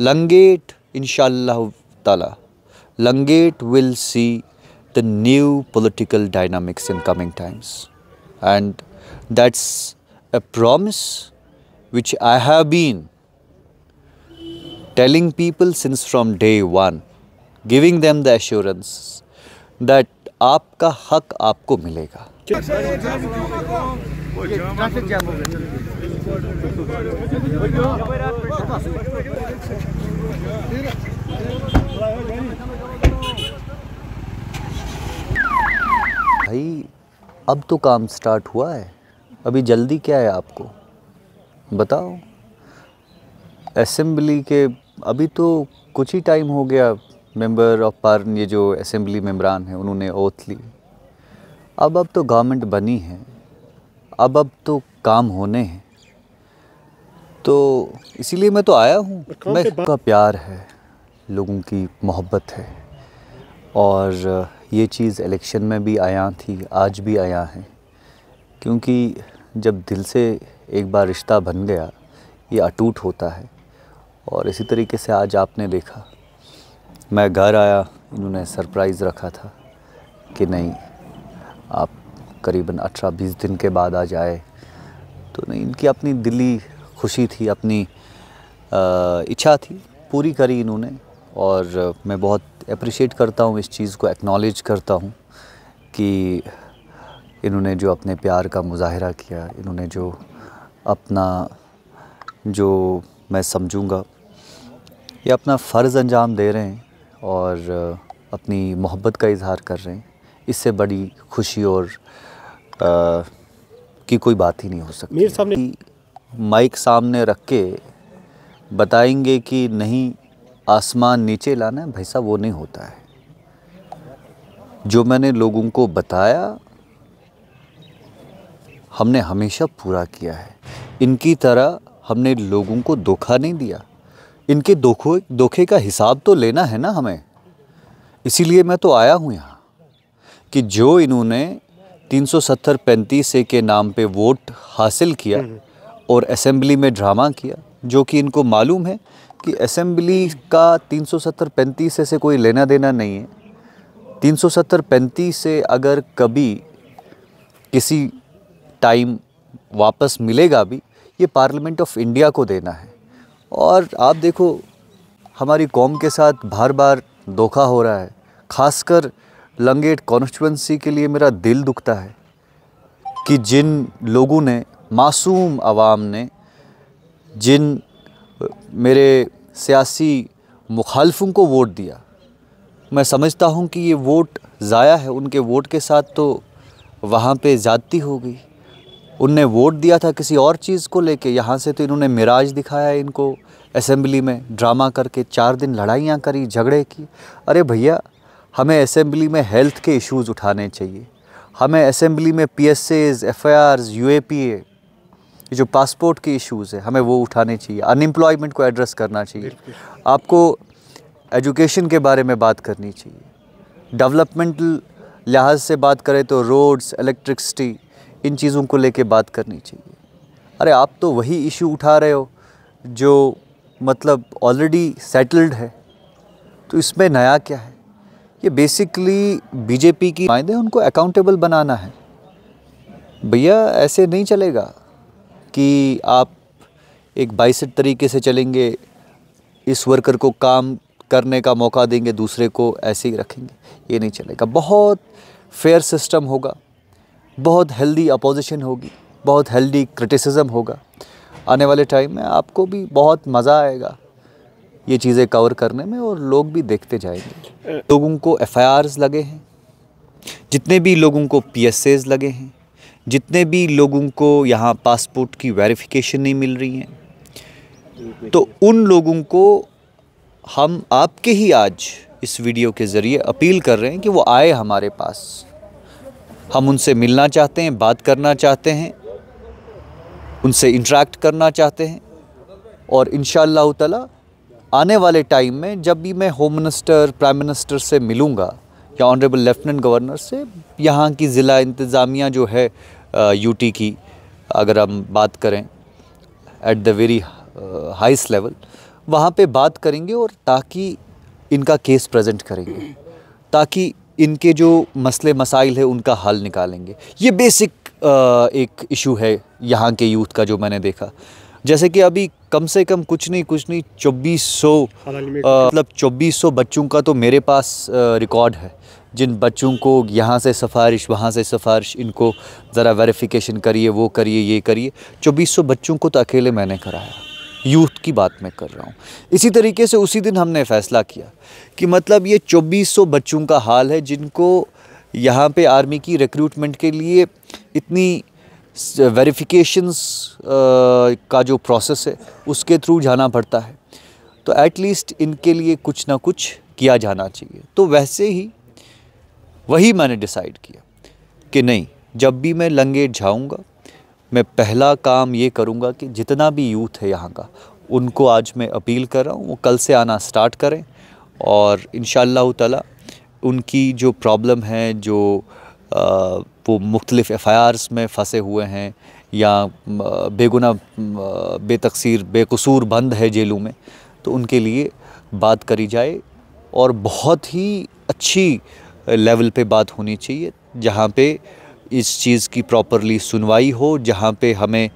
Langate, inshallah ta'ala, Langate will see the new political dynamics in coming times. And that's a promise which I have been telling people since from day one, giving them the assurance that आपका हक आपको मिलेगा। भाई अब तो काम start हुआ है, अभी जल्दी क्या है आपको बताओ। असेंबली के अभी तो कुछ ही टाइम हो गया, मेंबर ऑफ पार्लियामेंट ये जो असेंबली मेंबरान हैं उन्होंने ओथ ली। अब तो गवर्नमेंट बनी है, अब तो काम होने हैं, तो इसीलिए मैं तो आया हूँ। मैं का प्यार है, लोगों की मोहब्बत है, और ये चीज़ इलेक्शन में भी आया थी, आज भी आया है, क्योंकि जब दिल से एक बार रिश्ता बन गया ये अटूट होता है। और इसी तरीके से आज आपने देखा, मैं घर आया, इन्होंने सरप्राइज़ रखा था कि नहीं आप करीबन 18-20 दिन के बाद आ जाए, तो नहीं, इनकी अपनी दिली खुशी थी, अपनी इच्छा थी, पूरी करी इन्होंने। और मैं बहुत अप्रिशिएट करता हूँ, इस चीज़ को एक्नॉलेज करता हूँ कि इन्होंने जो अपने प्यार का मुजाहिरा किया, इन्होंने जो अपना, जो मैं समझूंगा ये अपना फ़र्ज़ अंजाम दे रहे हैं और अपनी मोहब्बत का इज़हार कर रहे हैं। इससे बड़ी खुशी और की कोई बात ही नहीं हो सकती। मीर साहब ने माइक सामने रख के बताएंगे कि नहीं आसमान नीचे लाना है, भाई साहब वो नहीं होता है। जो मैंने लोगों को बताया हमने हमेशा पूरा किया है। इनकी तरह हमने लोगों को धोखा नहीं दिया। इनके धोखे का हिसाब तो लेना है ना हमें। इसीलिए मैं तो आया हूँ यहाँ कि जो इन्होंने 370-35 के नाम पे वोट हासिल किया और असेंबली में ड्रामा किया, जो कि इनको मालूम है कि असेंबली का 370-35 से कोई लेना देना नहीं है। 370-35 से अगर कभी किसी टाइम वापस मिलेगा भी, ये पार्लियामेंट ऑफ इंडिया को देना है। और आप देखो हमारी कौम के साथ बार बार धोखा हो रहा है। खासकर लंगेट कॉन्स्टिट्यूंसी के लिए मेरा दिल दुखता है कि जिन लोगों ने, मासूम आवाम ने, जिन मेरे सियासी मुखालफों को वोट दिया, मैं समझता हूं कि ये वोट ज़ाया है। उनके वोट के साथ तो वहाँ पे ज़्यादती हो गई। उनने वोट दिया था किसी और चीज़ को लेके, यहाँ से तो इन्होंने मिराज दिखाया इनको असेंबली में, ड्रामा करके 4 दिन लड़ाइयाँ करी, झगड़े की। अरे भैया, हमें असेंबली में हेल्थ के इश्यूज़ उठाने चाहिए, हमें असेंबली में PSAs, FIRs, UAPA, ये जो पासपोर्ट के इश्यूज़ है हमें वो उठाने चाहिए, अनएम्प्लॉयमेंट को एड्रेस करना चाहिए, आपको एजुकेशन के बारे में बात करनी चाहिए, डेवलपमेंटल लिहाज से बात करें तो रोड्स, इलेक्ट्रिसिटी, इन चीज़ों को लेके बात करनी चाहिए। अरे आप तो वही इशू उठा रहे हो जो मतलब ऑलरेडी सेटल्ड है, तो इसमें नया क्या है। ये बेसिकली बीजेपी की नुमाइंदे, उनको अकाउंटेबल बनाना है। भैया ऐसे नहीं चलेगा कि आप एक बाइसेट तरीके से चलेंगे, इस वर्कर को काम करने का मौका देंगे, दूसरे को ऐसे ही रखेंगे, ये नहीं चलेगा। बहुत फेयर सिस्टम होगा, बहुत हेल्दी अपोजिशन होगी, बहुत हेल्दी क्रिटिसिज्म होगा। आने वाले टाइम में आपको भी बहुत मज़ा आएगा ये चीज़ें कवर करने में, और लोग भी देखते जाएंगे। लोगों को FIRs लगे हैं, जितने भी लोगों को PSAs लगे हैं, जितने भी लोगों को यहाँ पासपोर्ट की वेरिफिकेशन नहीं मिल रही है, तो उन लोगों को हम आपके ही आज इस वीडियो के ज़रिए अपील कर रहे हैं कि वो आए हमारे पास। हम उनसे मिलना चाहते हैं, बात करना चाहते हैं, उनसे इंटरेक्ट करना चाहते हैं। और इंशाअल्लाह ताला आने वाले टाइम में जब भी मैं होम मिनिस्टर, प्राइम मिनिस्टर से मिलूँगा या ऑनरेबल लेफ्टिनेंट गवर्नर से, यहाँ की ज़िला इंतज़ामिया जो है UT की, अगर हम बात करें at the very highest level, वहाँ पे बात करेंगे और ताकि इनका केस प्रेजेंट करेंगे, ताकि इनके जो मसले मसाइल है उनका हल निकालेंगे। ये बेसिक एक इशू है यहाँ के यूथ का जो मैंने देखा। जैसे कि अभी कम से कम कुछ नहीं 2400 मतलब 2400 बच्चों का तो मेरे पास रिकॉर्ड है, जिन बच्चों को यहाँ से सिफारिश वहाँ से सिफारिश, इनको ज़रा वेरिफिकेशन करिए, वो करिए, ये करिए। 2400 बच्चों को तो अकेले मैंने कराया। यूथ की बात मैं कर रहा हूँ। इसी तरीके से उसी दिन हमने फ़ैसला किया कि मतलब ये 2400 बच्चों का हाल है जिनको यहाँ पे आर्मी की रिक्रूटमेंट के लिए इतनी वेरिफिकेशंस का जो प्रोसेस है उसके थ्रू जाना पड़ता है, तो एटलीस्ट इनके लिए कुछ ना कुछ किया जाना चाहिए। तो वैसे ही वही मैंने डिसाइड किया कि नहीं, जब भी मैं लंगेट जाऊँगा मैं पहला काम ये करूँगा कि जितना भी यूथ है यहाँ का, उनको आज मैं अपील कर रहा हूँ वो कल से आना स्टार्ट करें और इंशाअल्लाह ताला उनकी जो प्रॉब्लम है, जो वो मुख्तलिफ़ FIRs में फंसे हुए हैं या बेगुनाह बेतकसीर बेकसूर बंद है जेलों में, तो उनके लिए बात करी जाए और बहुत ही अच्छी लेवल पे बात होनी चाहिए, जहाँ पे इस चीज़ की प्रॉपरली सुनवाई हो, जहाँ पे हमें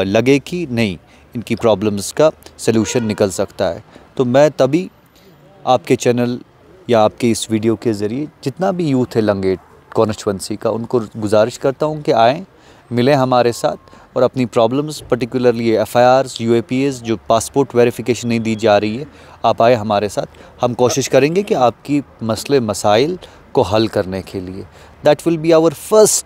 लगे कि नहीं, इनकी प्रॉब्लम्स का सलूशन निकल सकता है। तो मैं तभी आपके चैनल या आपके इस वीडियो के ज़रिए जितना भी यूथ है लंगेट कॉन्स्टिट्यूंसी का, उनको गुजारिश करता हूँ कि आएँ, मिलें हमारे साथ और अपनी प्रॉब्लम्स, पर्टिकुलरली FIRs, UAPAs जो पासपोर्ट वेरिफिकेशन नहीं दी जा रही है, आप आए हमारे साथ। हम कोशिश करेंगे कि आपकी मसले मसाइल को हल करने के लिए, that will be our first